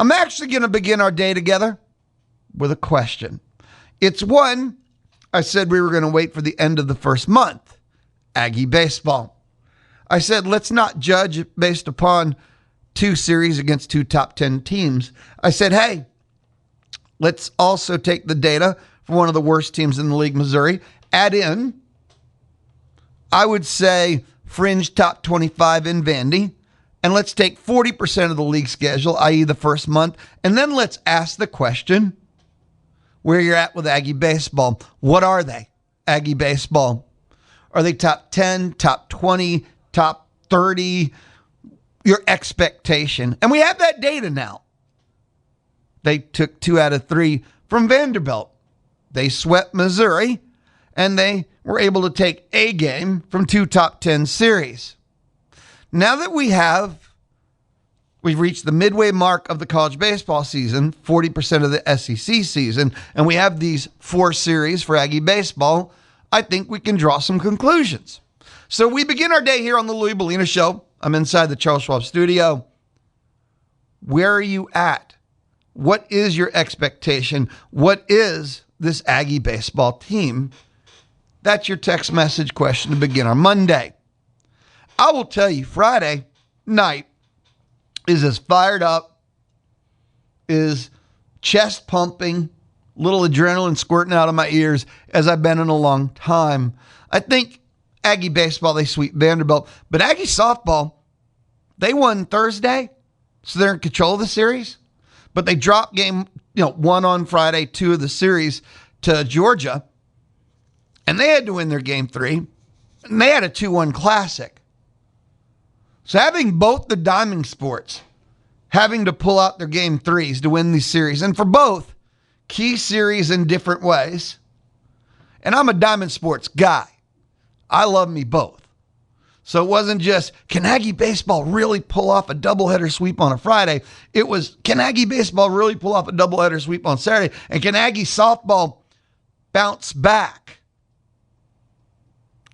I'm actually going to begin our day together with a question. It's one I said we were going to wait for the end of the first month, Aggie baseball. I said, let's not judge based upon 2 series against 2 top 10 teams. I said, hey, let's also take the data for one of the worst teams in the league, Missouri, add in, I would say, fringe top 25 in Vandy, and let's take 40% of the league schedule, i.e. the first month, and then let's ask the question where you're at with Aggie baseball. What are they, Aggie baseball? Are they top 10, top 20, top 30? Your expectation. And we have that data now. They took 2 out of 3 from Vanderbilt. They swept Missouri, and they were able to take a game from 2 top 10 series. Now that we've reached the midway mark of the college baseball season, 40% of the SEC season, and we have these 4 series for Aggie baseball, I think we can draw some conclusions. So we begin our day here on the Louis Bellina Show. I'm inside the Charles Schwab studio. Where are you at? What is your expectation? What is this Aggie baseball team? That's your text message question to begin our Monday. I will tell you, Friday night is as fired up, is chest pumping, little adrenaline squirting out of my ears as I've been in a long time. I think Aggie baseball, they sweep Vanderbilt, but Aggie softball, they won Thursday, so they're in control of the series, but they dropped game 1 on Friday, 2 of the series to Georgia, and they had to win their game 3, and they had a 2-1 classic. So having both the Diamond Sports having to pull out their game 3s to win these series, and for both, key series in different ways, and I'm a Diamond Sports guy. I love me both. So it wasn't just, can Aggie baseball really pull off a doubleheader sweep on a Friday? It was, can Aggie baseball really pull off a doubleheader sweep on Saturday? And can Aggie softball bounce back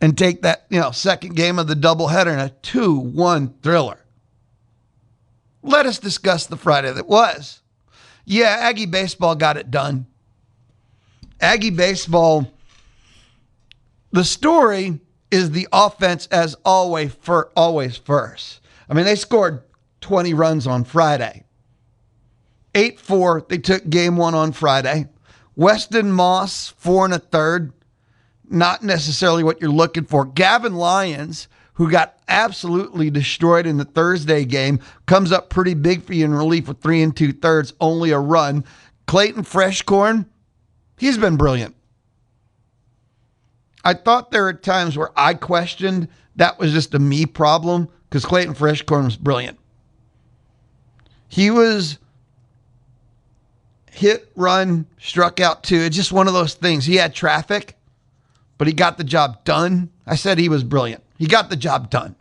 and take that, second game of the doubleheader in a 2-1 thriller? Let us discuss the Friday that was. Yeah, Aggie baseball got it done. Aggie baseball, the story is the offense as always first. I mean, they scored 20 runs on Friday. 8-4, they took game 1 on Friday. Weston Moss, 4 1/3. Not necessarily what you're looking for. Gavin Lyons, who got absolutely destroyed in the Thursday game, comes up pretty big for you in relief with 3 2/3, only a run. Clayton Freshcorn, he's been brilliant. I thought there were times where I questioned that was just a me problem because Clayton Freshcorn was brilliant. He was hit, run, struck out 2. It's just one of those things. He had traffic, but he got the job done. I said he was brilliant. He got the job done.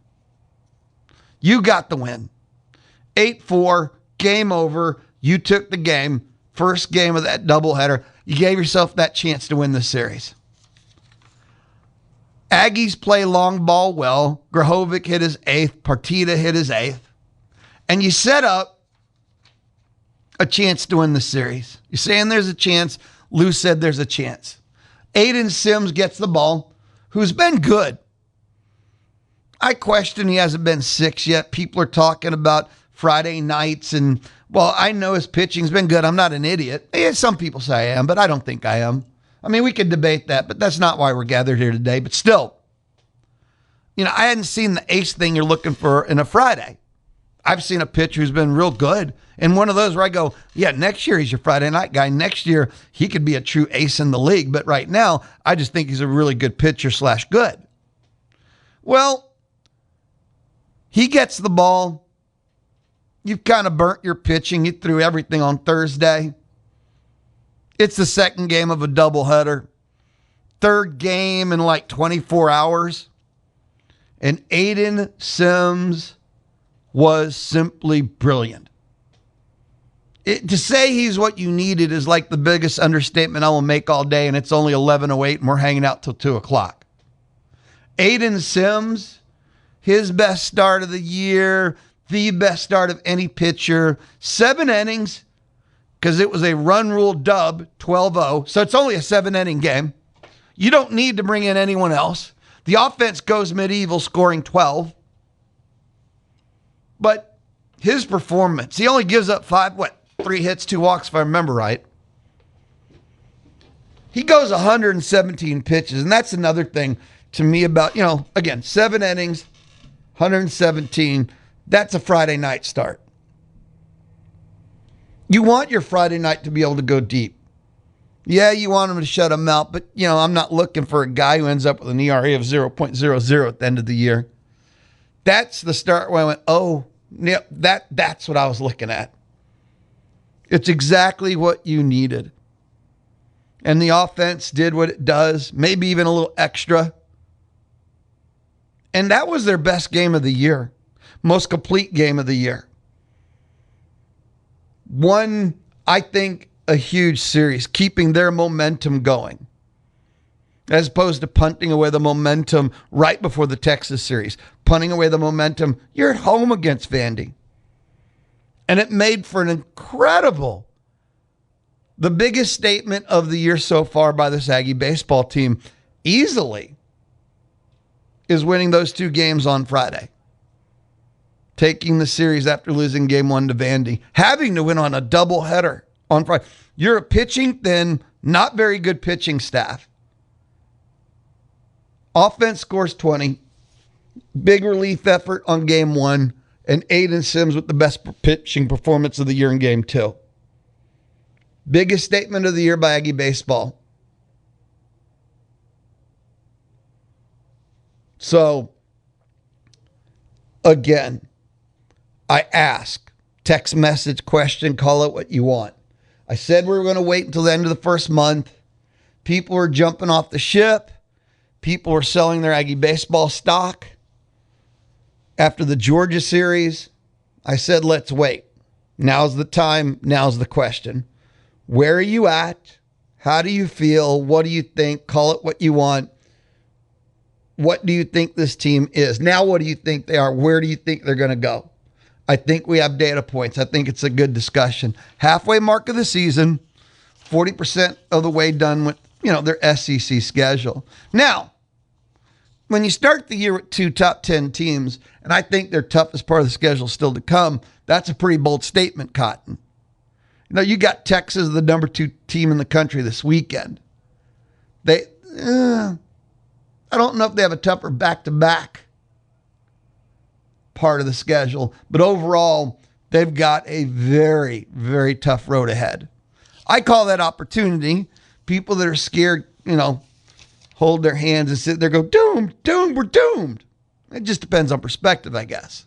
You got the win. 8-4, game over. You took the game. First game of that doubleheader. You gave yourself that chance to win the series. Aggies play long ball well. Grahovic hit his 8th. Partita hit his 8th. And you set up a chance to win the series. You're saying there's a chance. Lou said there's a chance. Aiden Sims gets the ball, who's been good. I question he hasn't been 6 yet. People are talking about Friday nights, and, well, I know his pitching's been good. I'm not an idiot. Some people say I am, but I don't think I am. I mean, we could debate that, but that's not why we're gathered here today. But still, I hadn't seen the ace thing you're looking for in a Friday. I've seen a pitcher who's been real good. And one of those where I go, yeah, next year he's your Friday night guy. Next year, he could be a true ace in the league. But right now, I just think he's a really good pitcher / good. Well, he gets the ball. You've kind of burnt your pitching. You threw everything on Thursday. It's the second game of a doubleheader. Third game in 24 hours. And Aiden Sims was simply brilliant. To say he's what you needed is like the biggest understatement I will make all day, and it's only 11:08 and we're hanging out till 2 o'clock. Aiden Sims, his best start of the year, the best start of any pitcher. 7 innings, because it was a run rule dub, 12-0. So it's only a 7-inning game. You don't need to bring in anyone else. The offense goes medieval, scoring 12. But his performance, he only gives up 3 hits, 2 walks, if I remember right. He goes 117 pitches, and that's another thing to me about, again, 7 innings, 117. That's a Friday night start. You want your Friday night to be able to go deep. Yeah, you want him to shut him out, but, I'm not looking for a guy who ends up with an ERA of 0.00 at the end of the year. That's the start where I went, oh, yeah, that's what I was looking at. It's exactly what you needed. And the offense did what it does, maybe even a little extra. And that was their best game of the year, most complete game of the year. Won, I think, a huge series, keeping their momentum going, as opposed to punting away the momentum right before the Texas series, punting away the momentum. You're at home against Vandy. And it made for an incredible, the biggest statement of the year so far by this Aggie baseball team, easily, is winning those 2 games on Friday. Taking the series after losing game 1 to Vandy, having to win on a doubleheader on Friday. You're a pitching thin, not very good pitching staff. Offense scores 20. Big relief effort on game 1. And Aiden Sims with the best pitching performance of the year in game 2. Biggest statement of the year by Aggie baseball. So, again, I ask, text message, question, call it what you want. I said we were going to wait until the end of the first month. People were jumping off the ship. People were selling their Aggie baseball stock. After the Georgia series, I said, let's wait. Now's the time. Now's the question. Where are you at? How do you feel? What do you think? Call it what you want. What do you think this team is? Now, what do you think they are? Where do you think they're going to go? I think we have data points. I think it's a good discussion. Halfway mark of the season, 40% of the way done with, their SEC schedule. Now, when you start the year with 2 top 10 teams, and I think their toughest part of the schedule still to come, that's a pretty bold statement, Cotton. You got Texas, the number 2 team in the country this weekend. I don't know if they have a tougher back-to-back part of the schedule, but overall, they've got a very, very tough road ahead. I call that opportunity. People that are scared, hold their hands and sit there, go, doomed, we're doomed. It just depends on perspective, I guess.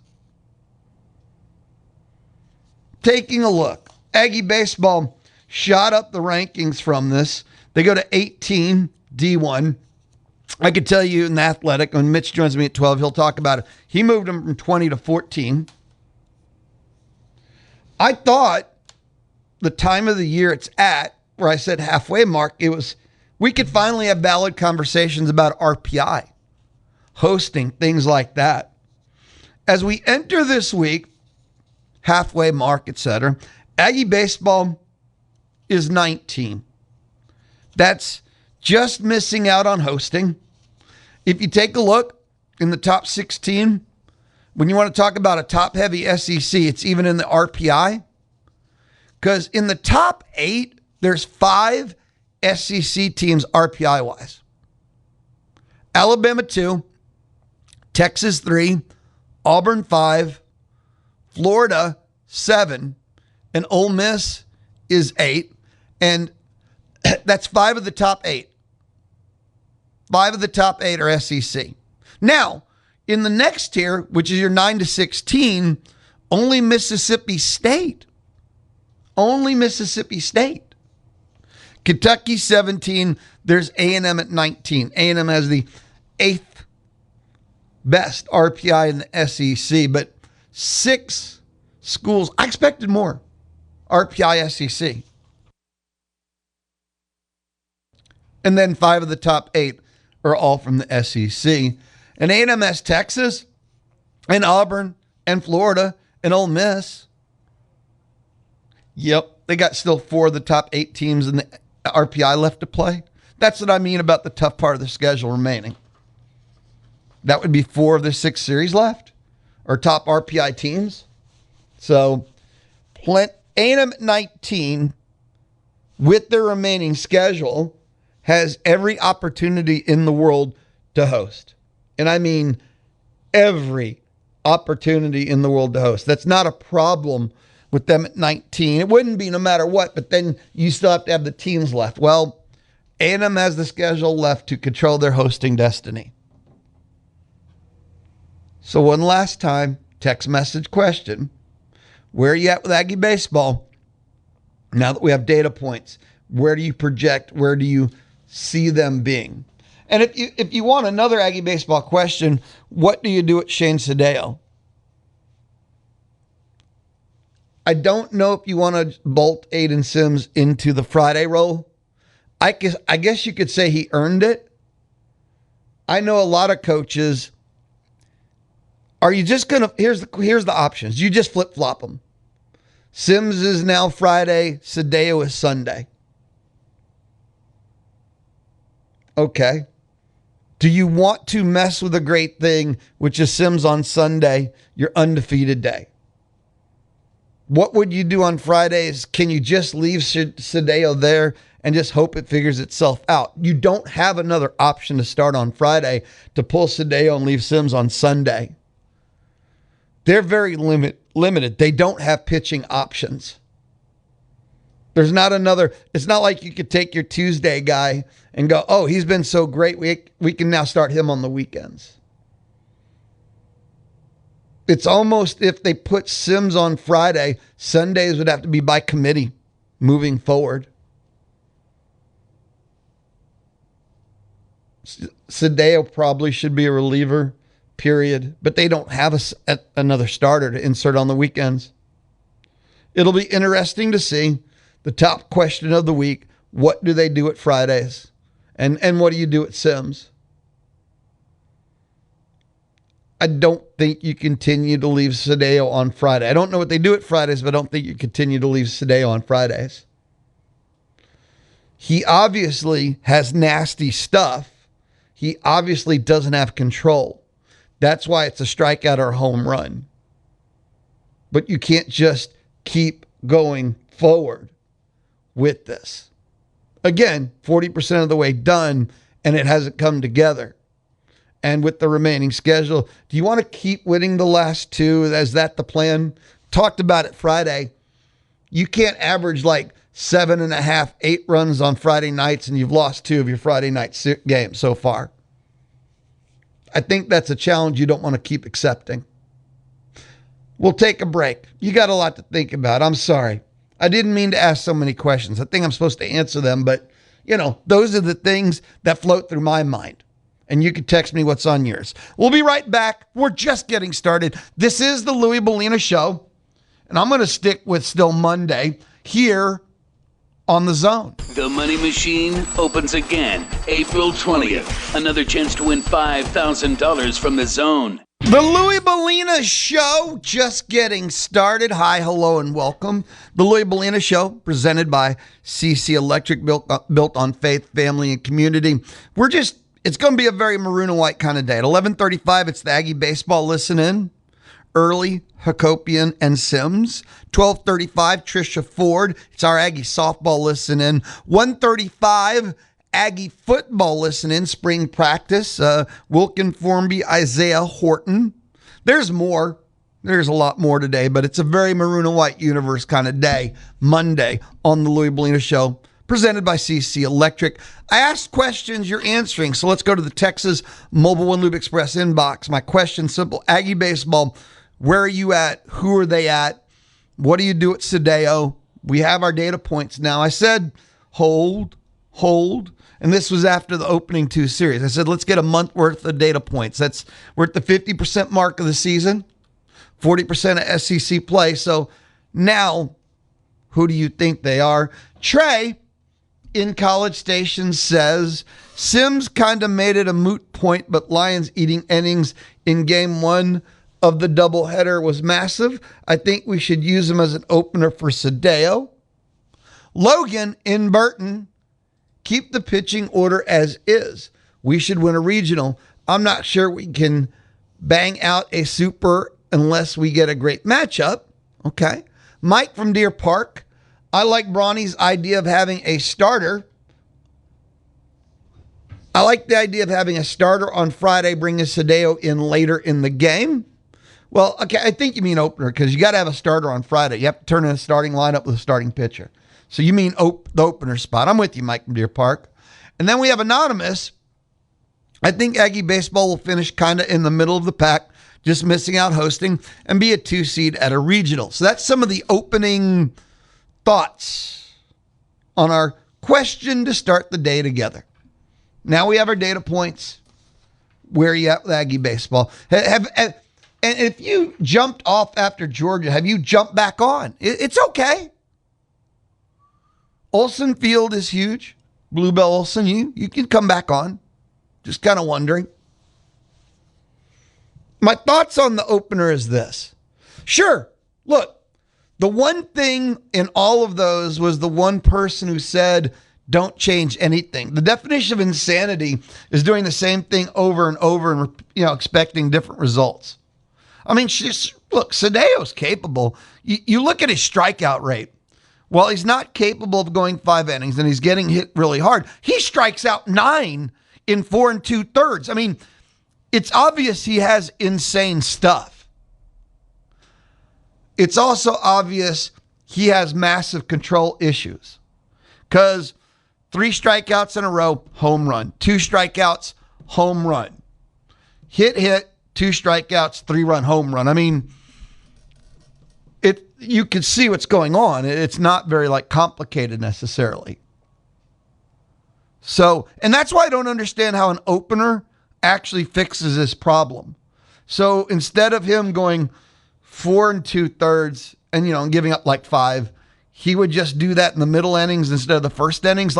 Taking a look, Aggie baseball shot up the rankings from this. They go to 18, D1. I could tell you in the Athletic, when Mitch joins me at 12, he'll talk about it. He moved them from 20 to 14. I thought the time of the year it's at, where I said halfway mark, we could finally have valid conversations about RPI, hosting, things like that. As we enter this week, halfway mark, etc., Aggie baseball is 19. That's just missing out on hosting. If you take a look in the top 16, when you want to talk about a top-heavy SEC, it's even in the RPI. Because in the top 8, there's 5 SEC teams RPI-wise. Alabama 2, Texas 3, Auburn 5, Florida 7, and Ole Miss is 8. And that's 5 of the top 8. 5 of the top 8 are SEC. Now, in the next tier, which is your 9 to 16, only Mississippi State. Only Mississippi State. Kentucky 17, there's A&M at 19. A&M has the 8th best RPI in the SEC, but 6 schools, I expected more RPI SEC. And then 5 of the top 8 are all from the SEC. And A&M has Texas and Auburn and Florida And Ole Miss, yep, they got still 4 of the top 8 teams in the RPI left to play. That's what I mean about the tough part of the schedule remaining. That would be 4 of the 6 series left, or top RPI teams. So, A&M at 19, with their remaining schedule, has every opportunity in the world to host. And I mean every opportunity in the world to host. That's not a problem with them at 19. It wouldn't be no matter what, but then you still have to have the teams left. Well, A&M has the schedule left to control their hosting destiny. So one last time, text message question. Where are you at with Aggie baseball? Now that we have data points, where do you project? Where do you see them being? And if you want another Aggie baseball question, what do you do at Shane Sadeo? I don't know if you want to bolt Aiden Sims into the Friday role. I guess you could say he earned it. I know a lot of coaches. Are you just going to, here's the options. You just flip-flop them. Sims is now Friday. Sadeo is Sunday. Okay. Do you want to mess with a great thing, which is Sims on Sunday, your undefeated day? What would you do on Fridays? Can you just leave Sadeo there and just hope it figures itself out? You don't have another option to start on Friday to pull Sadeo and leave Sims on Sunday. They're very limited. They don't have pitching options. There's not another, it's not like you could take your Tuesday guy and go, oh, he's been so great, we can now start him on the weekends. It's almost if they put Sims on Friday, Sundays would have to be by committee moving forward. Sadeo probably should be a reliever, period. But they don't have another starter to insert on the weekends. It'll be interesting to see the top question of the week. What do they do at Fridays? And what do you do at Sims? I don't think you continue to leave Sadeo on Friday. I don't know what they do at Fridays, but I don't think you continue to leave Sadeo on Fridays. He obviously has nasty stuff. He obviously doesn't have control. That's why it's a strikeout or a home run. But you can't just keep going forward with this. Again, 40% of the way done, and it hasn't come together. And with the remaining schedule, do you want to keep winning the last 2? Is that the plan? Talked about it Friday. You can't average like 7.5, 8 runs on Friday nights, and you've lost 2 of your Friday night games so far. I think that's a challenge you don't want to keep accepting. We'll take a break. You got a lot to think about. I'm sorry. I didn't mean to ask so many questions. I think I'm supposed to answer them, but, those are the things that float through my mind. And you can text me what's on yours. We'll be right back. We're just getting started. This is the Louie Bellina Show, and I'm going to stick with still Monday here on The Zone. The Money Machine opens again April 20th. Another chance to win $5,000 from The Zone. The Louie Bellina Show, just getting started. Hi, hello, and welcome. The Louie Bellina Show, presented by CC Electric, built on faith, family, and community. It's going to be a very maroon and white kind of day. At 11:35, it's the Aggie baseball listen-in. Early, Hakopian, and Sims. 12:35, Trisha Ford. It's our Aggie softball listen-in. 1:35, Aggie football listen-in, spring practice. Wilkin Formby, Isaiah Horton. There's more. There's a lot more today, but it's a very maroon and white universe kind of day. Monday on the Louie Bellina Show, presented by CC Electric. I asked questions, you're answering. So let's go to the Texas Mobile One Lube Express inbox. My question, simple. Aggie baseball, where are you at? Who are they at? What do you do at Sadeo? We have our data points now. I said, hold. And this was after the opening 2 series. I said, let's get a month worth of data points. We're at the 50% mark of the season, 40% of SEC play. So now, who do you think they are? Trey in College Station says, Sims kind of made it a moot point, but Lions eating innings in game 1 of the doubleheader was massive. I think we should use him as an opener for Sadeo. Logan in Burton, keep the pitching order as is. We should win a regional. I'm not sure we can bang out a super unless we get a great matchup. Okay. Mike from Deer Park. I like Bronny's idea of having a starter. I like the idea of having a starter on Friday, bringing Sadeo in later in the game. Well, okay, I think you mean opener because you got to have a starter on Friday. You have to turn in a starting lineup with a starting pitcher. So you mean the opener spot. I'm with you, Mike from Deer Park. And then we have Anonymous. I think Aggie baseball will finish kind of in the middle of the pack, just missing out hosting, and be a 2 seed at a regional. So that's some of the opening thoughts on our question to start the day together. Now we have our data points. Where are you at with Aggie baseball? And if you jumped off after Georgia, have you jumped back on? It's okay. Olsen Field is huge. Bluebell Olsen, you can come back on. Just kind of wondering. My thoughts on the opener is this. Sure, look, the one thing in all of those was the one person who said, don't change anything. The definition of insanity is doing the same thing over and over and, expecting different results. I mean, look, Sadeo's capable. You look at his strikeout rate. While he's not capable of going 5 innings and he's getting hit really hard, he strikes out 9 in 4 2/3. I mean, it's obvious he has insane stuff. It's also obvious he has massive control issues because 3 strikeouts in a row, home run. 2 strikeouts, home run. Hit, 2 strikeouts, 3-run home run. I mean, you can see what's going on. It's not very complicated necessarily. So, and that's why I don't understand how an opener actually fixes this problem. So instead of him going 4 2/3 and giving up 5, he would just do that in the middle innings instead of the first innings.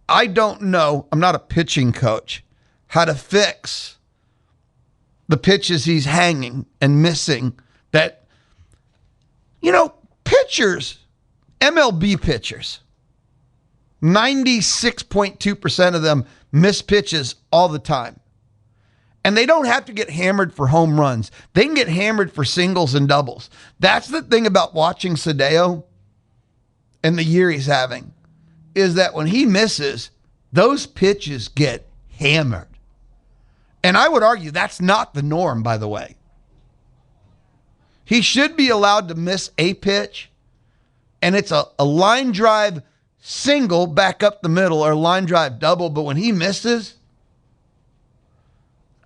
I don't know. I'm not a pitching coach. How to fix the pitches he's hanging and missing that. Pitchers, MLB pitchers, 96.2% of them miss pitches all the time. And they don't have to get hammered for home runs. They can get hammered for singles and doubles. That's the thing about watching Sadeo and the year he's having, is that when he misses, those pitches get hammered. And I would argue that's not the norm, by the way. He should be allowed to miss a pitch, and it's a line drive single back up the middle or line drive double. But when he misses,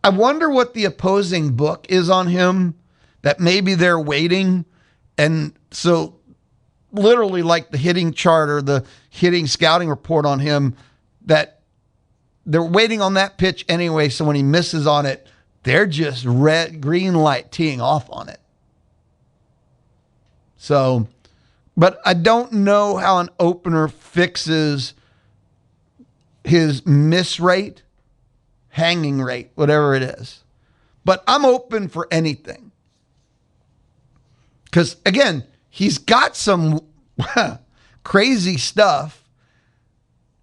I wonder what the opposing book is on him, that maybe they're waiting. And so literally the hitting chart or the hitting scouting report on him, that they're waiting on that pitch anyway. So when he misses on it, they're just green light teeing off on it. So, but I don't know how an opener fixes his miss rate, hanging rate, whatever it is. But I'm open for anything. Because, again, he's got some crazy stuff.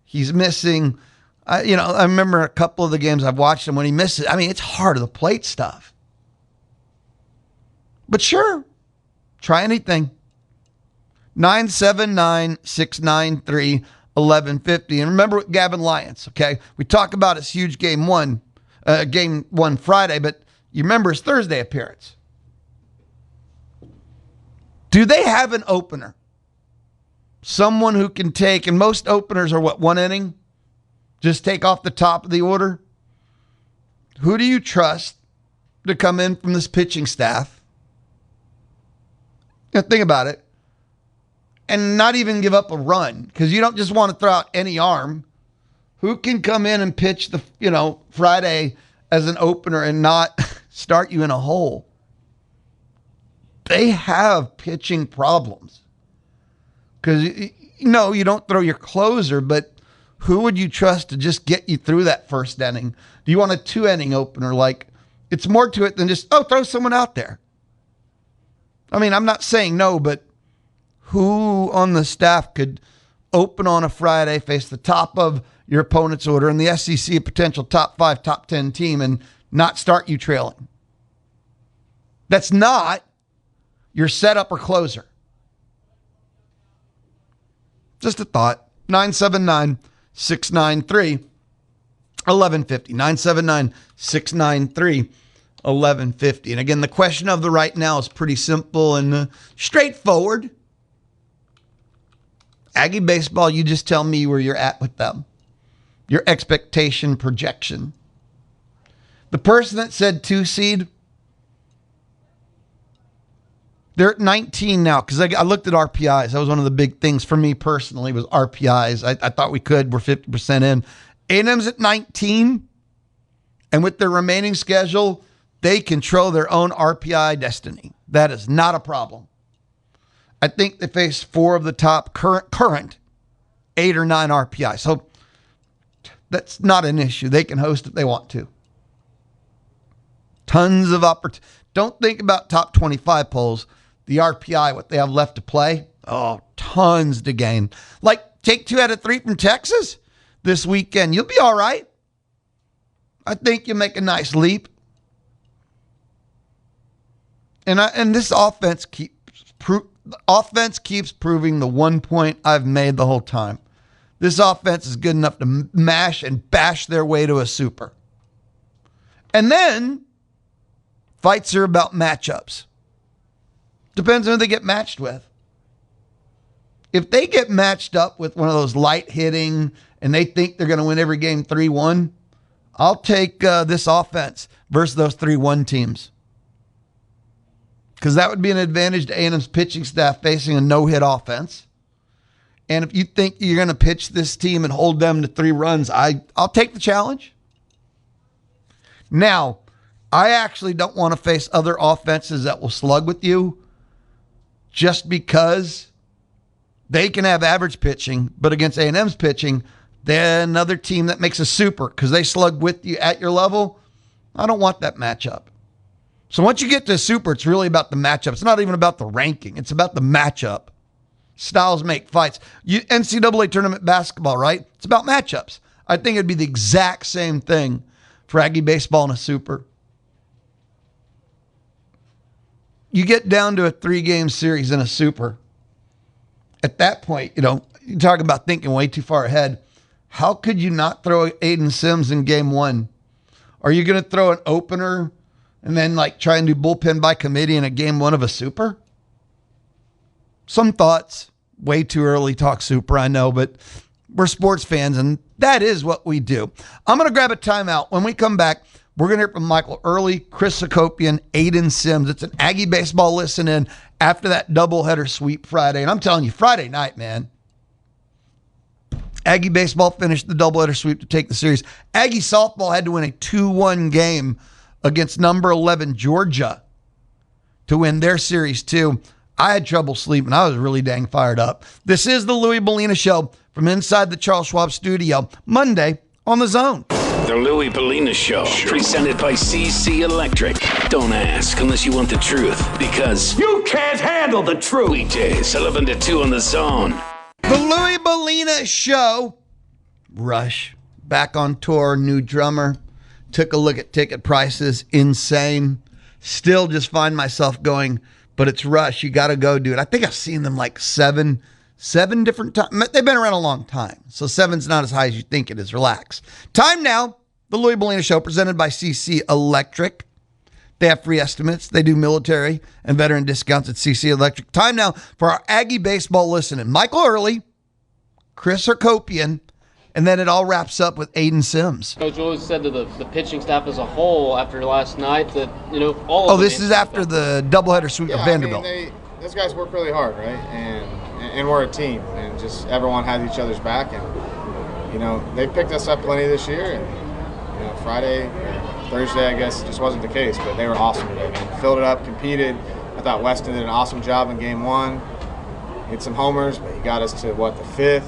He's missing, I remember a couple of the games I've watched him when he misses. I mean, it's hard to the plate stuff. But sure. Try anything. 979-693-1150. And remember with Gavin Lyons, okay? We talk about his huge game one Friday, but you remember his Thursday appearance. Do they have an opener? Someone who can take, and most openers are 1 inning? Just take off the top of the order? Who do you trust to come in from this pitching staff? Think about it. And not even give up a run, because you don't just want to throw out any arm. Who can come in and pitch the, Friday as an opener and not start you in a hole? They have pitching problems. Because, you don't throw your closer, but who would you trust to just get you through that first inning? Do you want a 2-inning opener like It's more to it than just, throw someone out there. I mean, I'm not saying no, but who on the staff could open on a Friday, face the top of your opponent's order in the SEC, a potential top 5, top 10 team, and not start you trailing? That's not your setup or closer. Just a thought. 979-693-1150. 979-693-1150. And again, the question of the right now is pretty simple and straightforward. Aggie baseball, you just tell me where you're at with them. Your expectation projection. The person that said 2 seed, they're at 19 now because I looked at RPIs. That was one of the big things for me personally was RPIs. I thought we could. We're 50% in. A&M's at 19, and with their remaining schedule, they control their own RPI destiny. That is not a problem. I think they face 4 of the top current 8 or 9 RPI. So that's not an issue. They can host if they want to. Tons of opportunity. Don't think about top 25 polls. The RPI, what they have left to play, tons to gain. Like, take 2 out of 3 from Texas this weekend. You'll be all right. I think you'll make a nice leap. And this offense keeps proving the one point I've made the whole time. This offense is good enough to mash and bash their way to a super. And then fights are about matchups. Depends on who they get matched with. If they get matched up with one of those light hitting and they think they're going to win every game 3-1, I'll take this offense versus those 3-1 teams. Because that would be an advantage to A&M's pitching staff facing a no-hit offense. And if you think you're going to pitch this team and hold them to 3 runs, I'll take the challenge. Now, I actually don't want to face other offenses that will slug with you just because they can have average pitching, but against A&M's pitching, they're another team that makes a super because they slug with you at your level. I don't want that matchup. So once you get to super, it's really about the matchup. It's not even about the ranking. It's about the matchup. Styles make fights. NCAA tournament basketball, right? It's about matchups. I think it'd be the exact same thing for Aggie baseball in a super. You get down to a 3-game series in a super. At that point, you talk about thinking way too far ahead. How could you not throw Aiden Sims in game 1? Are you going to throw an opener and then try and do bullpen by committee in a game 1 of a super? Some thoughts. Way too early talk super, I know, but we're sports fans and that is what we do. I'm going to grab a timeout. When we come back, we're going to hear from Michael Earley, Chris Sakopian, Aiden Sims. It's an Aggie baseball listen in after that doubleheader sweep Friday. And I'm telling you, Friday night, man. Aggie baseball finished the doubleheader sweep to take the series. Aggie softball had to win a 2-1 game against number 11 Georgia to win their series too. I had trouble sleeping. I was really dang fired up. This is the Louis Bellina Show from inside the Charles Schwab studio, Monday on The Zone. The Louis Bellina Show, presented by CC Electric. Don't ask unless you want the truth, because you can't handle the truth. Weekdays, 11 to 2 on The Zone. The Louis Bellina Show. Rush, back on tour, new drummer. Took a look at ticket prices, insane. Still just find myself going, but it's Rush. You got to go, dude. I think I've seen them seven different times. They've been around a long time, so 7's not as high as you think it is. Relax. Time now, the Louis Bellina Show, presented by CC Electric. They have free estimates. They do military and veteran discounts at CC Electric. Time now for our Aggie baseball listening. Michael Earley, Chris Hercopian, and then it all wraps up with Aiden Sims. Coach always said to the pitching staff as a whole after last night that, all of this is after the doubleheader sweep of Vanderbilt. Those guys work really hard, right? And we're a team, and just everyone has each other's back. And, they picked us up plenty this year. And, Friday or Thursday, I guess, just wasn't the case. But they were awesome today, man. Filled it up, competed. I thought Weston did an awesome job in game 1. Hit some homers, but he got us to, the 5th?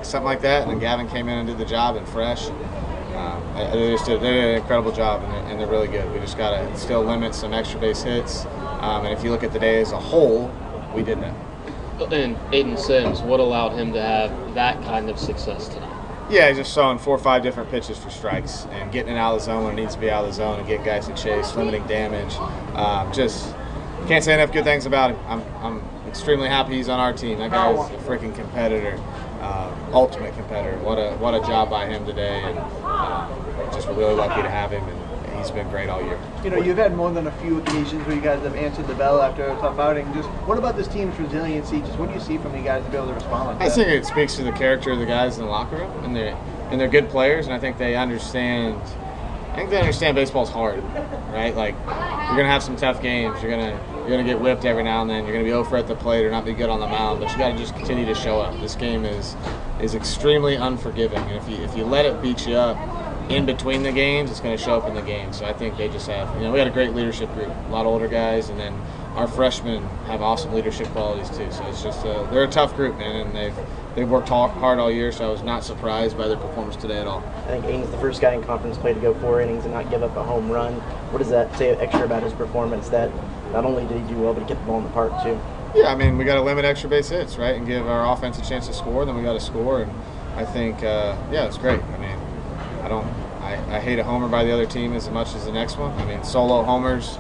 Something like that, and then Gavin came in and did the job and fresh. They did an incredible job, and they're really good. We just got to still limit some extra base hits. And if you look at the day as a whole, we did that. And Aiden Sims, what allowed him to have that kind of success tonight? Yeah, he's just throwing 4 or 5 different pitches for strikes and getting it out of the zone when it needs to be out of the zone and getting guys to chase, limiting damage. Just can't say enough good things about him. I'm extremely happy he's on our team. That guy is a freaking competitor, ultimate competitor. What a job by him today, and just we're really lucky to have him. And he's been great all year. You know, you've had more than a few occasions where you guys have answered the bell after a tough outing. Just what about this team's resiliency? Just what do you see from you guys to be able to respond like that? I think it speaks to the character of the guys in the locker room, and they're good players, and I think they understand. I think they understand baseball's hard, right? Like you're gonna have some tough games. You're gonna get whipped every now and then. You're gonna be over at the plate or not be good on the mound, but you got to just continue to show up. This game is extremely unforgiving, and if you let it beat you up in between the games, it's going to show up in the game. So I think they just have, we got a great leadership group, a lot of older guys, and then our freshmen have awesome leadership qualities too. So it's just they're a tough group, man, and they've worked hard all year. So I was not surprised by their performance today at all. I think Aiden's the first guy in conference play to go 4 innings and not give up a home run. What does that say extra about his performance? That not only did he do well, but he kept the ball in the park too. Yeah, I mean, we got to limit extra base hits, right, and give our offense a chance to score. Then we got to score, and I think, it's great. I mean, I hate a homer by the other team as much as the next one. I mean, solo homers,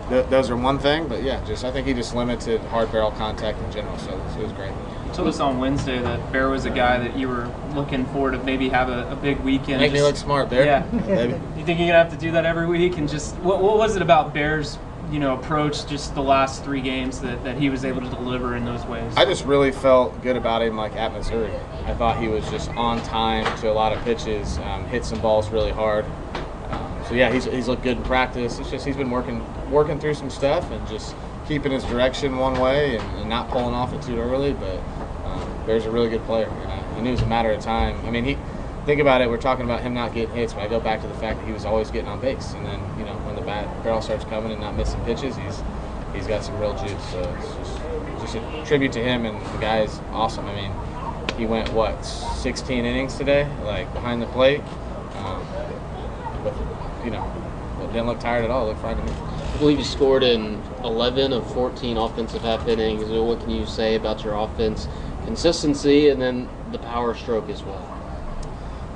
those are one thing, but yeah, I think he just limited hard barrel contact in general, so it was great. You told us on Wednesday that Bear was a guy that you were looking for to maybe have a big weekend. Make me look smart, Bear. Yeah. Maybe. You think you're going to have to do that every week? And just what was it about Bear's approach just the last 3 games that he was able to deliver in those ways? I just really felt good about him, like at Missouri. I thought he was just on time to a lot of pitches, hit some balls really hard. So yeah, he's looked good in practice. It's just he's been working through some stuff and just keeping his direction one way and not pulling off it too early. But Bear's a really good player, and I knew it was a matter of time. I mean, think about it, we're talking about him not getting hits, but I go back to the fact that he was always getting on base. And then, when the barrel starts coming and not missing pitches, he's got some real juice. So it's just a tribute to him, and the guy is awesome. I mean, he went, 16 innings today, like behind the plate. But, didn't look tired at all. It looked fine to me. I believe you scored in 11 of 14 offensive half innings. What can you say about your offense consistency and then the power stroke as well?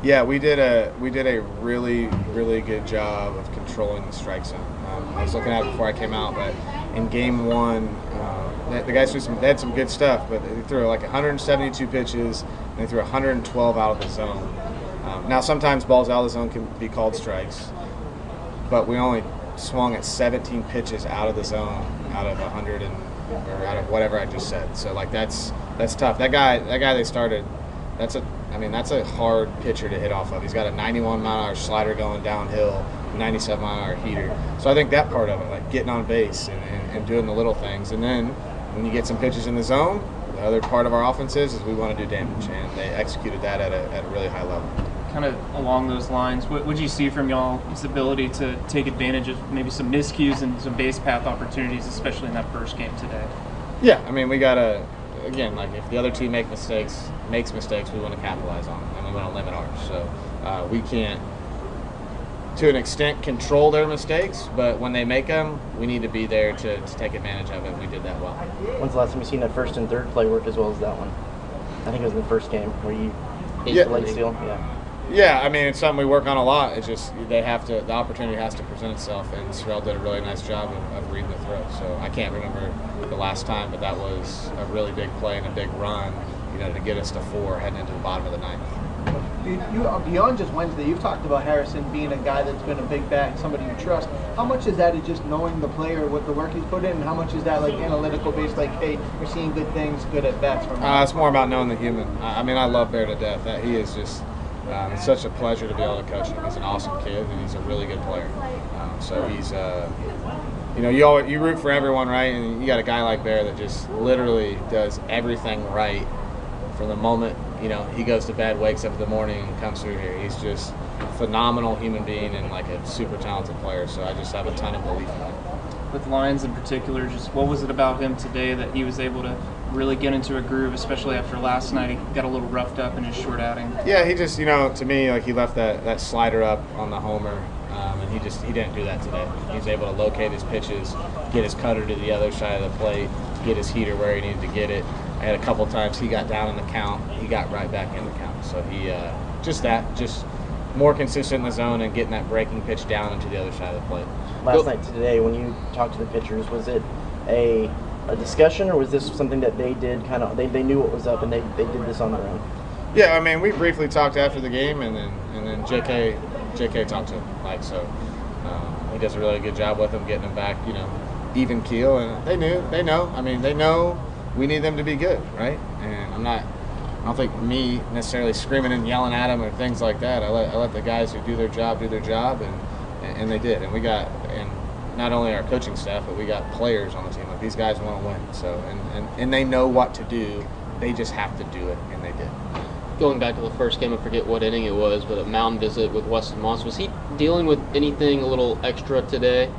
Yeah, we did a really, really good job of controlling the strike zone. I was looking at it before I came out, but in game 1, the guys they had some good stuff, but they threw like 172 pitches, and they threw 112 out of the zone. Now, sometimes balls out of the zone can be called strikes, but we only swung at 17 pitches out of the zone out of 100 or out of whatever I just said. So that's tough. That guy they started. That's a hard pitcher to hit off of. He's got a 91-mile-an-hour slider going downhill, 97-mile-an-hour heater. So I think that part of it, like getting on base and doing the little things. And then when you get some pitches in the zone, the other part of our offense is we want to do damage. And they executed that at a really high level. Kind of along those lines, what would you see from y'all's ability to take advantage of maybe some miscues and some base path opportunities, especially in that first game today? Yeah, I mean, we got to, again, like if the other team makes mistakes, we want to capitalize on them, and we want to limit ours. So we can't, to an extent, control their mistakes, but when they make them, we need to be there to take advantage of it, and we did that well. When's the last time you've seen that first and third play work as well as that one? I think it was in the first game where you aced the leg steal. Yeah, I mean, it's something we work on a lot. It's just the opportunity has to present itself, and Sorrell did a really nice job of reading the throw. So I can't remember the last time, but that was a really big play and a big run, to get us to 4 heading into the bottom of the 9th. Beyond just Wednesday, you've talked about Harrison being a guy that's been a big bat, somebody you trust. How much is that just knowing the player, what the work he's put in, and how much is that like analytical based, like, hey, we're seeing good things, good at bats from him? It's more about knowing the human. I mean, I love Bear to death. He is just it's such a pleasure to be able to coach him. He's an awesome kid, and he's a really good player. So he's, you root for everyone, right? And you got a guy like Bear that just literally does everything right from the moment, he goes to bed, wakes up in the morning, and comes through here. He's just a phenomenal human being and like a super talented player. So I just have a ton of belief in him. With Lyons in particular, just what was it about him today that he was able to really get into a groove, especially after last night? He got a little roughed up in his short outing. Yeah, he just, to me, like, he left that slider up on the homer, and he didn't do that today. He was able to locate his pitches, get his cutter to the other side of the plate, get his heater where he needed to get it. I had a couple times he got down in the count, he got right back in the count. So he just more consistent in the zone and getting that breaking pitch down into the other side of the plate. Last night to today, when you talked to the pitchers, was it a discussion, or was this something that they did they knew what was up and they did this on their own? Yeah, I mean, we briefly talked after the game, and then JK talked to him. He does a really good job with them, getting them back, even keel, and they know we need them to be good, right? And I don't think me necessarily screaming and yelling at them or things like that. I let the guys who do their job, and they did. And not only our coaching staff, but we got players on the team. Like, these guys want to win, so and they know what to do. They just have to do it, and they did. Going back to the first game, I forget what inning it was, but a mound visit with Weston Moss. Was he dealing with anything a little extra today?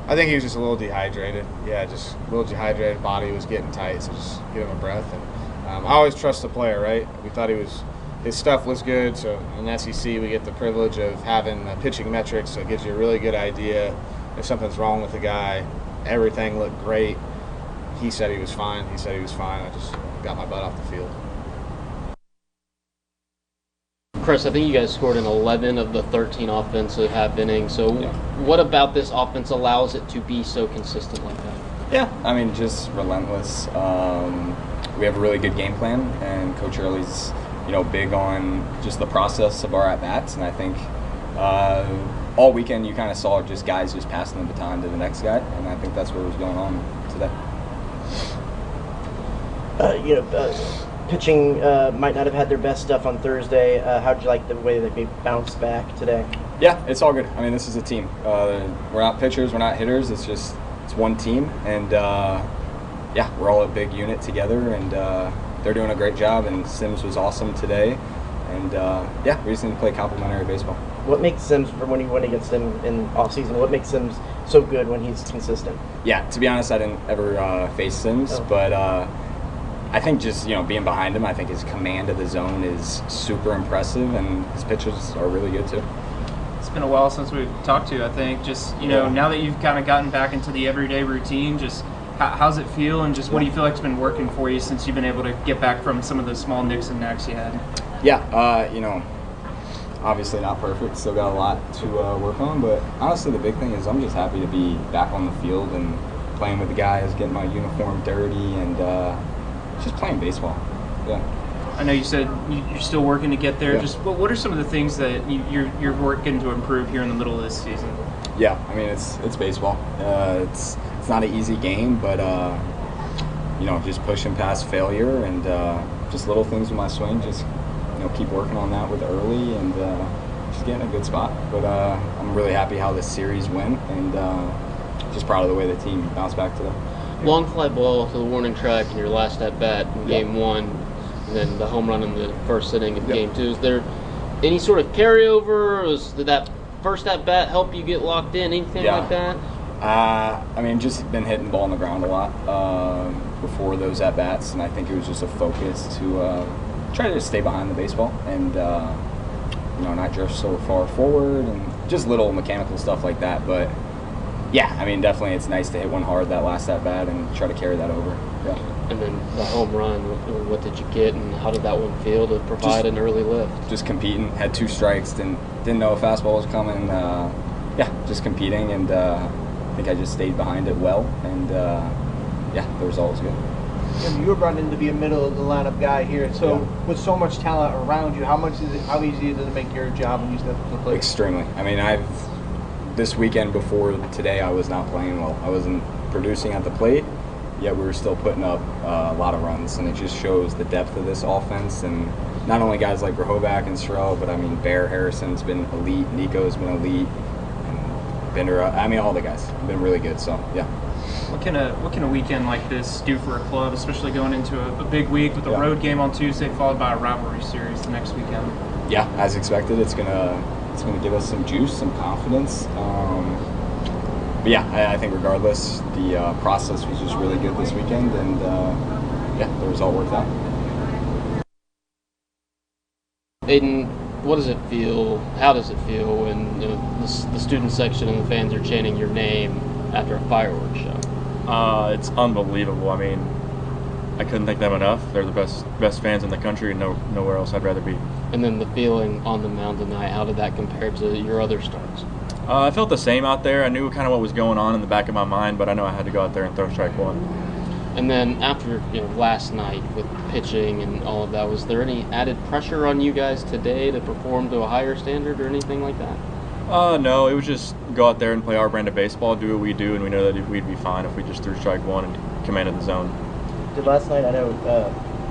I think he was just a little dehydrated. Yeah, just a little dehydrated. Body was getting tight, so just give him a breath. And I always trust the player, right? We thought his stuff was good. So in SEC, we get the privilege of having pitching metrics, so it gives you a really good idea if something's wrong with the guy. Everything looked great. He said he was fine. I just got my butt off the field. Chris, I think you guys scored in 11 of the 13 offensive half innings. So what about this offense allows it to be so consistent like that? Yeah, I mean, just relentless. We have a really good game plan, and Coach Earley's, big on just the process of our at-bats. And I think all weekend you kind of saw just guys just passing the baton to the next guy, and I think that's what was going on today. Pitching might not have had their best stuff on Thursday. How'd you like the way that they bounced back today? Yeah, it's all good. I mean, this is a team. We're not pitchers, we're not hitters. It's one team, and we're all a big unit together, and they're doing a great job. And Sims was awesome today, and we just need to play complimentary baseball. What makes Sims, from when you went against him in off season, what makes Sims so good when he's consistent? Yeah, to be honest, I didn't ever face Sims, but I think just, being behind him, I think his command of the zone is super impressive, and his pitches are really good too. It's been a while since we've talked to you, I think. Just, now that you've kind of gotten back into the everyday routine, just how's it feel, and just what do you feel like has been working for you since you've been able to get back from some of the small nicks and knacks you had? Yeah, obviously not perfect, still got a lot to work on, but honestly the big thing is I'm just happy to be back on the field and playing with the guys, getting my uniform dirty, and just playing baseball. Yeah. I know you said you're still working to get there. Yeah. Just what are some of the things that you're working to improve here in the middle of this season? Yeah, I mean it's baseball. It's not an easy game, but just pushing past failure and just little things with my swing. Just keep working on that with Early and just getting a good spot. But I'm really happy how this series went, and just proud of the way the team bounced back today. Long fly ball to the warning track in your last at bat in Game 1, and then the home run in the first inning of Game 2. Is there any sort of carryover? Did that first at bat help you get locked in? Anything like that? I mean, just been hitting the ball on the ground a lot before those at bats, and I think it was just a focus to try to just stay behind the baseball and not drift so far forward, and just little mechanical stuff like that. But yeah, I mean, definitely it's nice to hit one hard that last at bat and try to carry that over. Yeah. And then the home run, what did you get, and how did that one feel to provide an early lift? Just competing, had 2 strikes, didn't know a fastball was coming. Just competing, and I think I just stayed behind it well, and the result was good. You were brought in to be a middle of the lineup guy here, so with so much talent around you, how easy is it to make your job when you step up to the plate? Extremely. I mean, this weekend before today, I was not playing well. I wasn't producing at the plate, yet we were still putting up a lot of runs, and it just shows the depth of this offense. And not only guys like Grahovac and Sherrill, but I mean, Bear Harrison's been elite, Nico's been elite, and Bender. I mean, all the guys have been really good. So yeah. What can a weekend like this do for a club, especially going into a big week with a road game on Tuesday followed by a rivalry series the next weekend? Yeah, as expected, it's gonna give us some juice, some confidence. But yeah, I think regardless, the process was just really good this weekend, and yeah, the result worked out. Aiden, what does it feel? How does it feel when the student section and the fans are chanting your name after a fireworks show? It's unbelievable. I mean, I couldn't thank them enough. They're the best fans in the country, and nowhere else I'd rather be. And then the feeling on the mound tonight, how did that compare to your other starts? I felt the same out there. I knew kind of what was going on in the back of my mind, but I know I had to go out there and throw strike one. And then after last night with pitching and all of that, was there any added pressure on you guys today to perform to a higher standard or anything like that? No, it was just go out there and play our brand of baseball, do what we do, and we know that we'd be fine if we just threw strike one and commanded the zone. Did last night, I know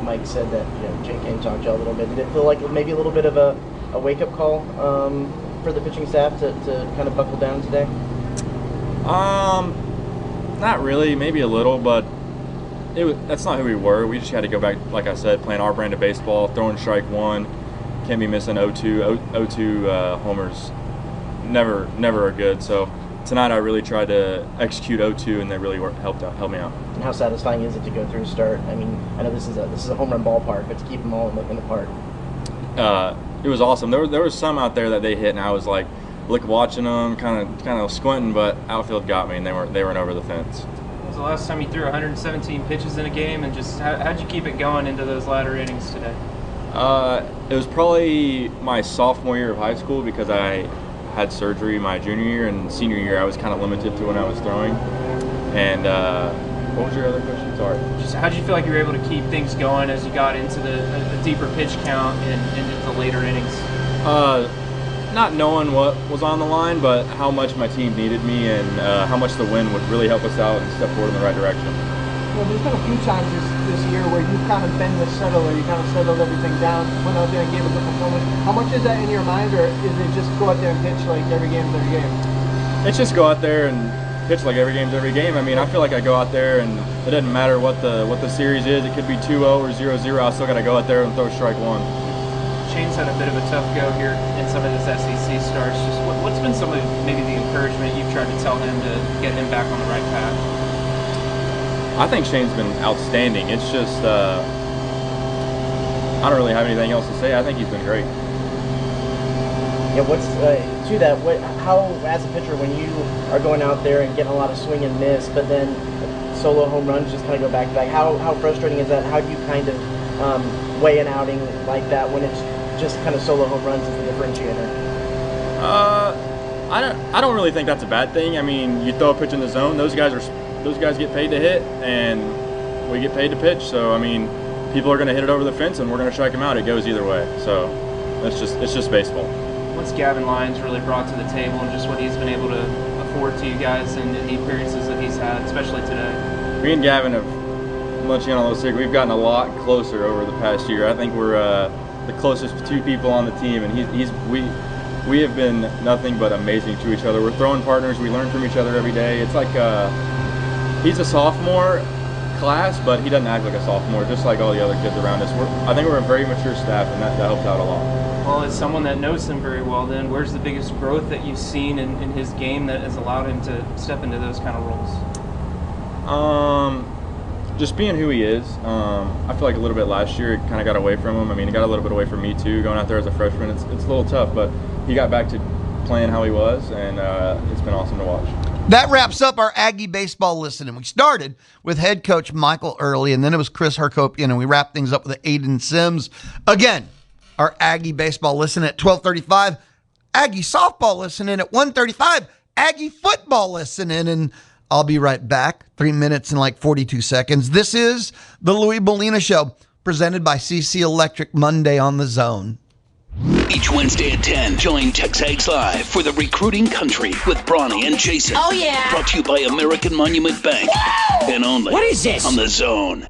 Mike said that Jake Kane talked to you a little bit. Did it feel like maybe a little bit of a wake-up call for the pitching staff to kind of buckle down today? Not really, maybe a little, but that's not who we were. We just had to go back, like I said, playing our brand of baseball, throwing strike one. Can't be missing 0-2 homers. Never are good. So tonight I really tried to execute 0-2, and they really helped me out. And how satisfying is it to go through and start? I mean, I know this is a home run ballpark, but to keep them all in the park. It was awesome. There was some out there that they hit, and I was like, watching them, kind of squinting, but outfield got me, and they weren't over the fence. When was the last time you threw 117 pitches in a game, and just how'd you keep it going into those latter innings today? It was probably my sophomore year of high school because I had surgery my junior year, and senior year I was kind of limited to when I was throwing. And what was your other question? Sorry. Just how did you feel like you were able to keep things going as you got into the deeper pitch count and into the later innings? Not knowing what was on the line, but how much my team needed me and how much the win would really help us out and step forward in the right direction. Well, there's been a few times this year where you've kind of been the settler, you kind of settled everything down, went out there and gave a good performance. How much is that in your mind, or is it just go out there and pitch like every game's every game? It's just go out there and pitch like every game's every game. I mean, I feel like I go out there and it doesn't matter what the series is. It could be 2-0 or 0-0. I still got to go out there and throw strike one. Shane's had a bit of a tough go here in some of his SEC starts. Just what's been some of maybe the encouragement you've tried to tell him to get him back on the right path? I think Shane's been outstanding. It's just I don't really have anything else to say. I think he's been great. Yeah, what's to that? How, as a pitcher, when you are going out there and getting a lot of swing and miss, but then solo home runs just kind of go back to back, how frustrating is that? How do you kind of weigh an outing like that when it's just kind of solo home runs as the differentiator? I don't really think that's a bad thing. I mean, you throw a pitch in the zone, those guys get paid to hit, and we get paid to pitch. So I mean, people are going to hit it over the fence, and we're going to strike them out. It goes either way. So it's just baseball. What's Gavin Lyons really brought to the table, and just what he's been able to afford to you guys in the appearances that he's had, especially today? Me and Gavin have, munching on those cigarettes, we've gotten a lot closer over the past year. I think we're the closest two people on the team, and we have been nothing but amazing to each other. We're throwing partners. We learn from each other every day. It's like he's a sophomore class, but he doesn't act like a sophomore, just like all the other kids around us. I think we're a very mature staff, and that helps out a lot. Well, as someone that knows him very well, then where's the biggest growth that you've seen in his game that has allowed him to step into those kind of roles? Just being who he is. I feel like a little bit last year it kind of got away from him. I mean, it got a little bit away from me too, going out there as a freshman. It's a little tough, but he got back to playing how he was, and it's been awesome to watch. That wraps up our Aggie baseball listening. We started with head coach Michael Earley, and then it was Chris Herkopian, and we wrapped things up with Aiden Sims. Again, our Aggie baseball listening at 12:35, Aggie softball listening at 1:35, Aggie football listening, and I'll be right back. 3 minutes and like 42 seconds. This is the Louis Bellina Show, presented by CC Electric, Monday on the Zone. Each Wednesday at 10, join TexAgs Live for the Recruiting Country with Bronny and Jason. Oh, yeah. Brought to you by American Monument Bank. Whoa! And only What is this? On the Zone.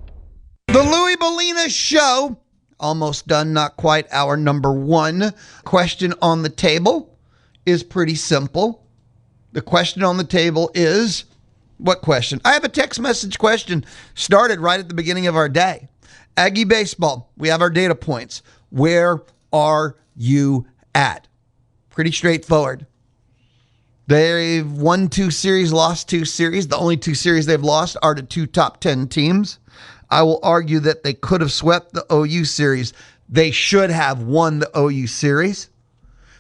The Louis Bellina Show, almost done, not quite. Our number one question on the table is pretty simple. The question on the table is, what question? I have a text message question started right at the beginning of our day. Aggie baseball, we have our data points. Where are you at? Pretty straightforward. They've won 2 series, lost 2 series. The only 2 series they've lost are to 2 top 10 teams. I will argue that they could have swept the OU series. They should have won the OU series.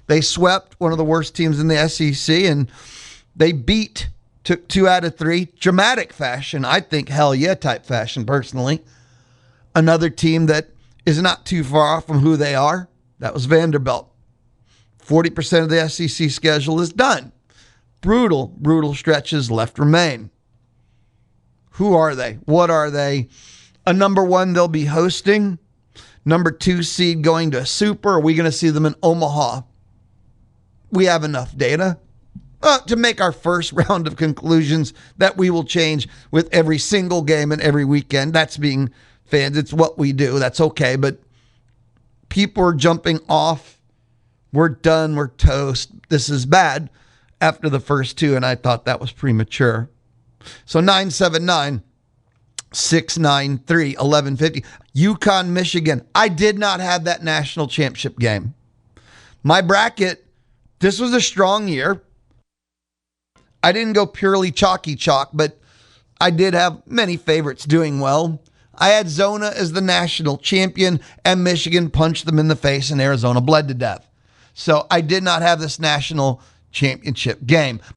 They swept one of the worst teams in the SEC, and they took 2 out of 3, dramatic fashion. I think hell yeah type fashion, personally. Another team that is not too far off from who they are, that was Vanderbilt. 40% of the SEC schedule is done. Brutal stretches left remain. Who are they? What are they? A number 1 they'll be hosting. Number 2 seed going to a super. Are we going to see them in Omaha? We have enough data to make our first round of conclusions that we will change with every single game and every weekend. That's being fans. It's what we do. That's okay. But people are jumping off. We're done. We're toast. This is bad after the first 2, and I thought that was premature. So 979-693-1150. UConn, Michigan. I did not have that national championship game. My bracket, this was a strong year. I didn't go purely chalky chalk, but I did have many favorites doing well. I had Zona as the national champion, and Michigan punched them in the face, and Arizona bled to death. So I did not have this national championship game.